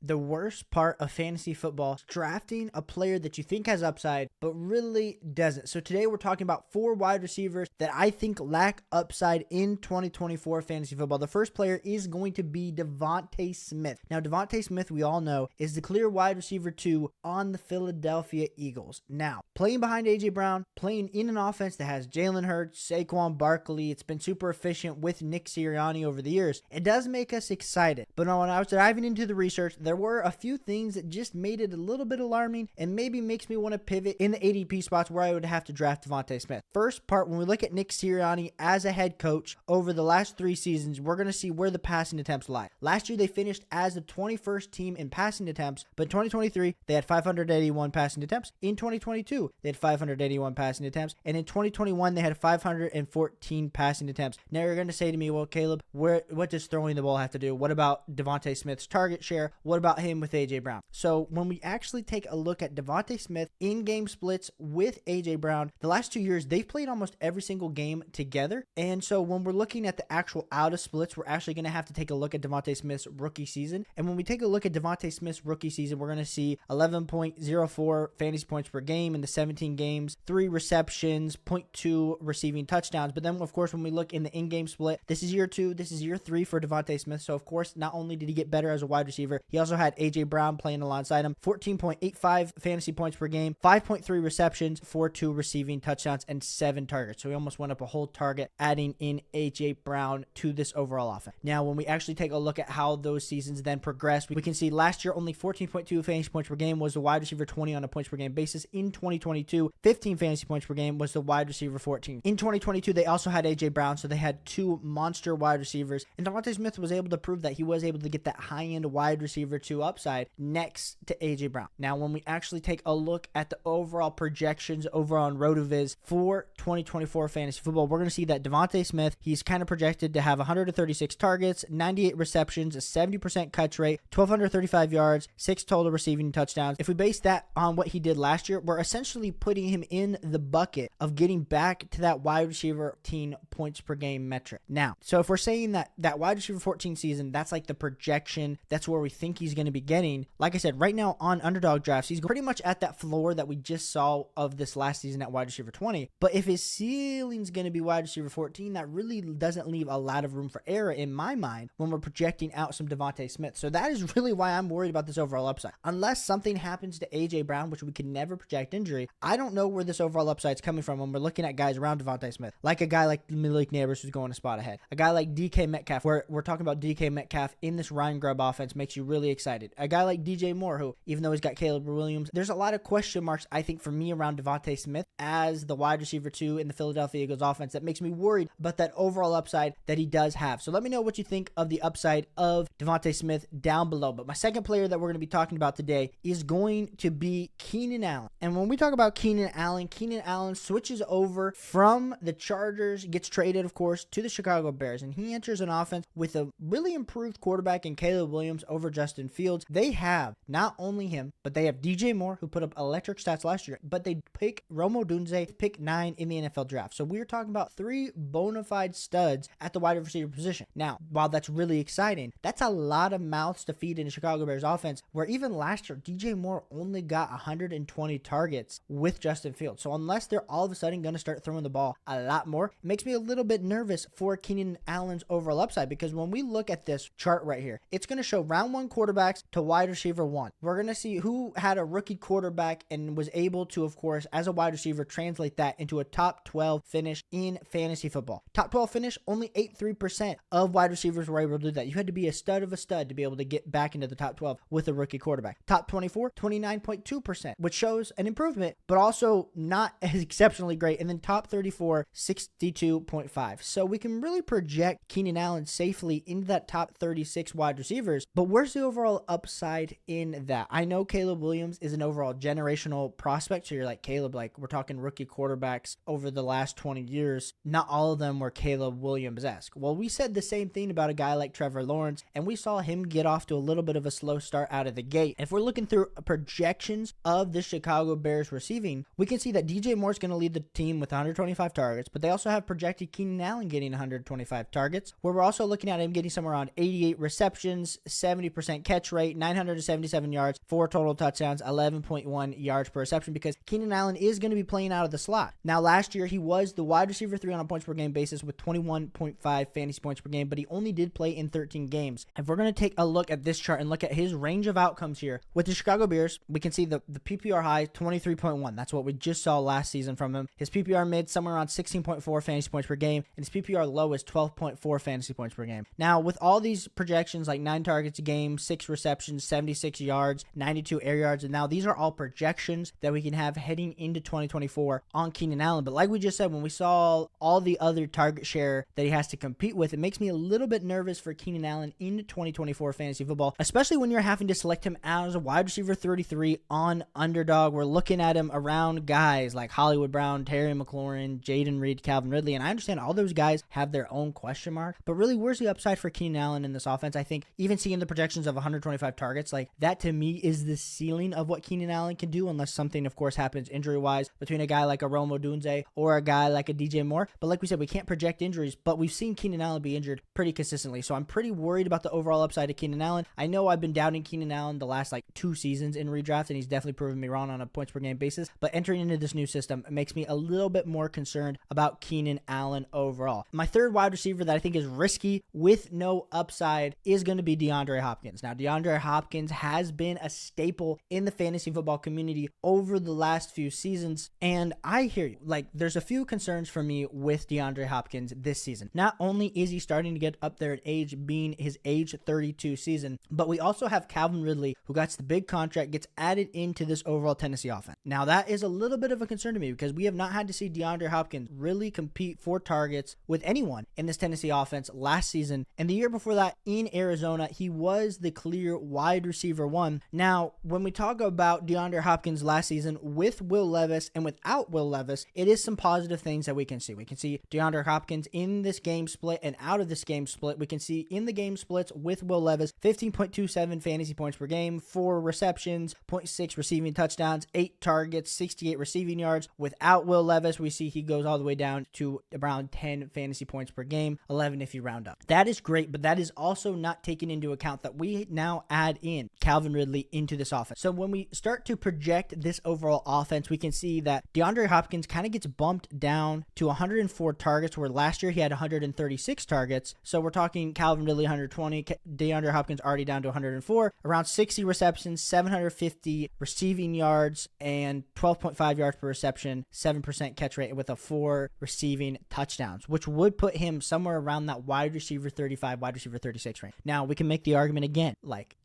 the worst part of fantasy football is drafting a player that you think has upside, but really doesn't. So today we're talking about 4 wide receivers that I think lack upside in 2024 fantasy football. The first player is going to be DeVonta Smith. Now, DeVonta Smith, we all know, is the clear wide receiver 2 on the Philadelphia Eagles. Now, playing behind A.J. Brown, playing in an offense that has Jalen Hurts, Saquon Barkley, it's been super efficient with Nick Sirianni over the years. It does make us excited. But when I was diving into the research, there were a few things that just made it a little bit alarming and maybe makes me want to pivot in the ADP spots where I would have to draft DeVonta Smith. First part, when we look at Nick Sirianni as a head coach over the last 3 seasons, we're going to see where the passing attempts lie. Last year, they finished as the 21st team in passing attempts, but in 2023, they had 581 passing attempts. In 2022, they had 581 passing attempts, and in 2021, they had 514 passing attempts. Now, you're going to say to me, well, Caleb, what does throwing the ball have to do? What about DeVonta Smith's target share? What about him with A.J. Brown? So when we actually take a look at DeVonta Smith in-game splits with A.J. Brown, the last 2 years, they've played almost every single game together. And so when we're looking at the actual out of splits, we're actually going to have to take a look at DeVonta Smith's rookie season. And when we take a look at DeVonta Smith's rookie season, we're going to see 11.04 fantasy points per game in the 17 games, 3 receptions, 0.2 receiving touchdowns. But then, of course, when we look in the in-game split, this is year 2, this is year 3 for DeVonta Smith. So, of course, not only did he get better as a wide receiver, he also had A.J. Brown playing alongside him, 14.85 fantasy points per game, 5.3 receptions, 4.2 receiving touchdowns, and 7 targets. So he almost went up a whole target, adding in A.J. Brown to this overall offense. Now, when we actually take a look at how those seasons then progressed, we can see last year only 14.2 fantasy points per game was the wide receiver 20 on a points per game basis. In 2022, 15 fantasy points per game was the wide receiver 14. In 2022, they also had A.J. Brown, so they had 2 monster wide receivers, and DeVonta Smith was able to prove that he was able to get that high-end wide receiver 2 upside next to A.J. Brown. Now, when we actually take a look at the overall projections over on RotoViz for 2024 fantasy football, we're going to see that DeVonta Smith, he's kind of projected to have 136 targets, 98 receptions, a 70% catch rate, 1,235 yards, 6 total receiving touchdowns. If we base that on what he did last year, we're essentially putting him in the bucket of getting back to that wide receiver 14 points per game metric. Now, so if we're saying that wide receiver 14 season, that's like the projection, that's where we think he's going to be getting. Like I said, right now on underdog drafts, he's pretty much at that floor that we just saw of this last season at wide receiver 20. But if his ceiling's going to be wide receiver 14, that really doesn't leave a lot of room for error in my mind when we're projecting out some DeVonta Smith. So that is really why I'm worried about this overall upside. Unless something happens to A.J. Brown, which we can never project injury, I don't know where this overall upside is coming from when we're looking at guys around DeVonta Smith. Like a guy like Malik Neighbors who's going a spot ahead. A guy like DK Metcalf, where we're talking about DK Metcalf in this Ryan Grubb offense makes you really excited. A guy like DJ Moore, who, even though he's got Caleb Williams, there's a lot of question marks, I think, for me around DeVonta Smith as the wide receiver 2 in the Philadelphia Eagles offense that makes me worried about that overall upside that he does have. So let me know what you think of the upside of DeVonta Smith down below. But my second player that we're going to be talking about today is going to be Keenan Allen. And when we talk about Keenan Allen switches over from the Chargers, gets traded, of course, to the Chicago Bears, and he enters an offense with a really improved quarterback in Caleb Williams over Justin Fields. They have not only him, but they have DJ Moore, who put up electric stats last year, but they pick Rome Odunze, pick 9 in the NFL draft. So we're talking about 3 bona fide studs at the wide receiver position. Now, while that's really exciting, that's a lot of mouths to feed in the Chicago Bears offense, where even last year, DJ Moore only got 120 targets with Justin Fields. So unless they're all of a sudden going to start throwing the ball a lot more, it makes me a little bit nervous for Keenan Allen's overall upside, because when we look at this chart right here, it's going to show round 1 quarterbacks to wide receiver 1. We're going to see who had a rookie quarterback and was able to, of course, as a wide receiver, translate that into a top 12 finish in fantasy football. Top 12 finish, only 83% of wide receivers were able to do that. You had to be a stud of a stud to be able to get back into the top 12 with a rookie quarterback. Top 24, 29.2%, which shows an improvement, but also not as exceptionally great. And then top 34, 62.5. So we can really project Keenan Allen safely into that top 36 wide receivers, but where's the overall upside in that? I know Caleb Williams is an overall generational prospect, so you're like, Caleb, like, we're talking rookie quarterbacks over the last 20 years. Not all of them were Caleb Williams-esque. Well, we said the same thing about a guy like Trevor Lawrence, and we saw him get off to a little bit of a slow start out of the gate. If we're looking through projections of the Chicago Bears receiving, we can see that DJ Moore is going to lead the team with 125 targets, but they also have projected Keenan Allen getting 125 targets, where we're also looking at him getting somewhere around 88 receptions, 70% catch rate, 977 yards, 4 total touchdowns, 11.1 yards per reception, because Keenan Allen is going to be playing out of the slot. Now, last year, he was the wide receiver 3 on a points per game basis with 21.5 fantasy points per game, but he only did play in 13 games. If we're going to take a look at this chart and look at his range of outcomes here, with the Chicago Bears, we can see the PPR high, 23.1. That's what we just saw last season from him. His PPR mid, somewhere around 16.4 fantasy points per game, and his PPR low is 12.4 fantasy points per game. Now, with all these projections, like 9 targets a game, 6 receptions, 76 yards, 92 air yards, and now these are all projections that we can have heading into 2024 on Keenan Allen. But like we just said, when we saw all the other target share that he has to compete with, it makes me a little bit nervous for Keenan Allen into 2024 fantasy football, especially when you're having to select him as a wide receiver 33 on Underdog. We're looking at him around guys like Hollywood Brown, Terry McLaurin, Jaden Reed, Calvin Ridley, and I understand all those guys have their own question mark, but really, where's the upside for Keenan Allen in this offense? I think even seeing the projections of 125 targets, like that to me is the ceiling of what Keenan Allen can do, unless something, of course, happens injury-wise between a guy like a Rome Odunze or a guy like a DJ Moore. But like we said, we can't project injuries, but we've seen Keenan Allen be injured pretty consistently, so I'm pretty worried about the overall upside of Keenan Allen. I know I've been doubting Keenan Allen the last 2 seasons in redraft, and he's definitely proven me wrong on a points per game basis, but entering into this new system, it makes me a little bit more concerned about Keenan Allen overall. My third wide receiver that I think is risky with no upside is going to be DeAndre Hopkins. Now, DeAndre Hopkins has been a staple in the fantasy football community over the last few seasons, and I hear you. There's a few concerns for me with DeAndre Hopkins this season. Not only is he starting to get up there in age, being his age 32 season, but we also have Calvin Ridley, who got the big contract, gets added into this overall Tennessee offense. Now, that is a little bit of a concern to me because we have not had to see DeAndre Hopkins really compete for targets with anyone in this Tennessee offense last season. And the year before that in Arizona, he was the clear wide receiver 1. Now, when we talk about DeAndre Hopkins last season with Will Levis and without Will Levis, it is some positive things that we can see. We can see DeAndre Hopkins in this game split and out of this game split. We can see in the game splits with Will Levis, 15.27 fantasy points per game, 4 receptions, 0.6 receiving touchdowns, 8 targets, 68 receiving yards. Without Will Levis, we see he goes all the way down to around 10 fantasy points per game, 11 if you round up. That is great, but that is also not taken into account that we now add in Calvin Ridley into this offense. So when we start to project this overall offense, we can see that DeAndre Hopkins kind of gets bumped down to 104 targets, where last year he had 136 targets. So we're talking Calvin Ridley 120, DeAndre Hopkins already down to 104, around 60 receptions, 750 receiving yards, and 12.5 yards per reception, 7% catch rate with a 4 receiving touchdowns, which would put him somewhere around that wide receiver 35, wide receiver 36 range. Now, we can make the argument again,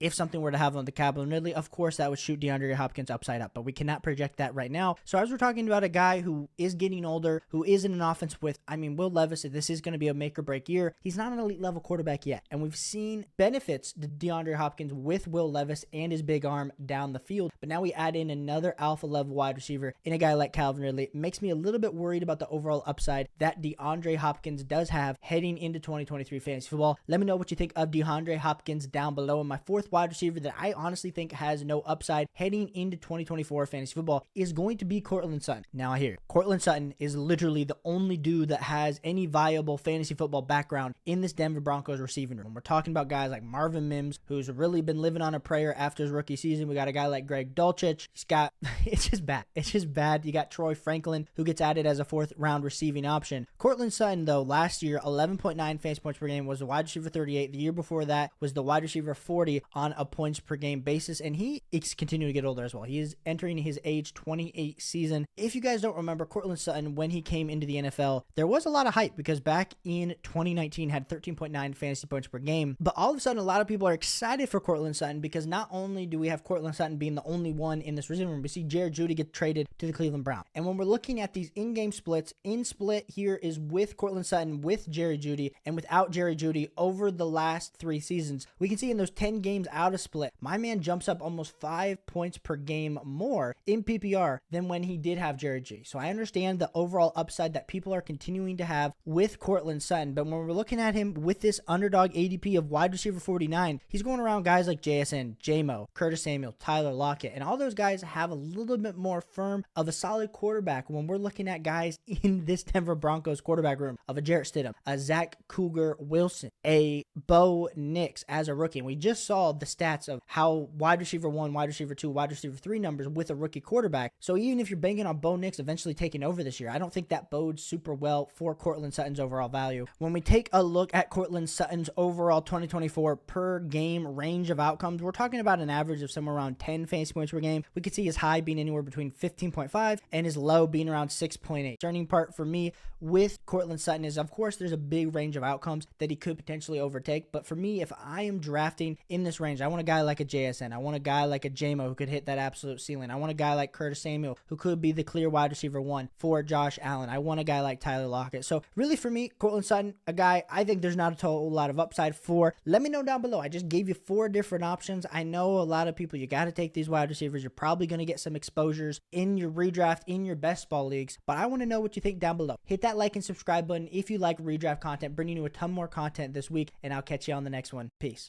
if something were to happen on the Calvin Ridley, of course that would shoot DeAndre Hopkins upside up, but we cannot project that right now. So as we're talking about a guy who is getting older, who is in an offense with, Will Levis, if this is going to be a make or break year, he's not an elite level quarterback yet. And we've seen benefits to DeAndre Hopkins with Will Levis and his big arm down the field. But now we add in another alpha level wide receiver in a guy like Calvin Ridley. It makes me a little bit worried about the overall upside that DeAndre Hopkins does have heading into 2023 fantasy football. Let me know what you think of DeAndre Hopkins down below. And my fourth wide receiver that I honestly think has no upside heading into 2024 fantasy football is going to be Courtland Sutton. Now I hear Courtland Sutton is literally the only dude that has any viable fantasy football background in this Denver Broncos receiving room. We're talking about guys like Marvin Mims, who's really been living on a prayer after his rookie season. We got a guy like Greg Dulcich. It's just bad. It's just bad. You got Troy Franklin, who gets added as a 4th round receiving option. Courtland Sutton, though, last year, 11.9 fantasy points per game, was the wide receiver 38. The year before that was the wide receiver 40 on a points per game basis, and he is continuing to get older as well. He is entering his age 28 season. If you guys don't remember, Courtland Sutton, when he came into the NFL, there was a lot of hype because back in 2019 had 13.9 fantasy points per game, but all of a sudden a lot of people are excited for Courtland Sutton because not only do we have Courtland Sutton being the only one in this receiving room, we see Jared Jeudy get traded to the Cleveland Browns. And when we're looking at these in-game splits, in split here is with Courtland Sutton, with Jerry Jeudy, and without Jerry Jeudy over the last 3 seasons, we can see in those 10 games out of split, my man jumps up almost 5 points per game more in PPR than when he did have Jerry Jeudy. So I understand the overall upside that people are continuing to have with Courtland Sutton, but when we're looking at him with this underdog ADP of wide receiver 49, he's going around guys like JSN, JMO, Curtis Samuel, Tyler Lockett, and all those guys have a little bit more firm of a solid quarterback when we're looking at guys in this Denver Broncos quarterback room of a Jarrett Stidham, a Zach Cougar Wilson, a Bo Nix as a rookie. And we just just saw the stats of how wide receiver 1, wide receiver 2, wide receiver 3 numbers with a rookie quarterback. So even if you're banking on Bo Nix eventually taking over this year, I don't think that bodes super well for Courtland Sutton's overall value. When we take a look at Courtland Sutton's overall 2024 per game range of outcomes, we're talking about an average of somewhere around 10 fantasy points per game. We could see his high being anywhere between 15.5 and his low being around 6.8. Turning part for me with Courtland Sutton is, of course, there's a big range of outcomes that he could potentially overtake. But for me, if I am drafting in this range, I want a guy like a JSN. I want a guy like a JMO who could hit that absolute ceiling. I want a guy like Curtis Samuel who could be the clear wide receiver 1 for Josh Allen. I want a guy like Tyler Lockett. So really for me, Courtland Sutton, a guy I think there's not a whole lot of upside for. Let me know down below. I just gave you 4 different options. I know a lot of people, you got to take these wide receivers. You're probably going to get some exposures in your redraft, in your best ball leagues, but I want to know what you think down below. Hit that like and subscribe button if you like redraft content, bringing you a ton more content this week, and I'll catch you on the next one. Peace.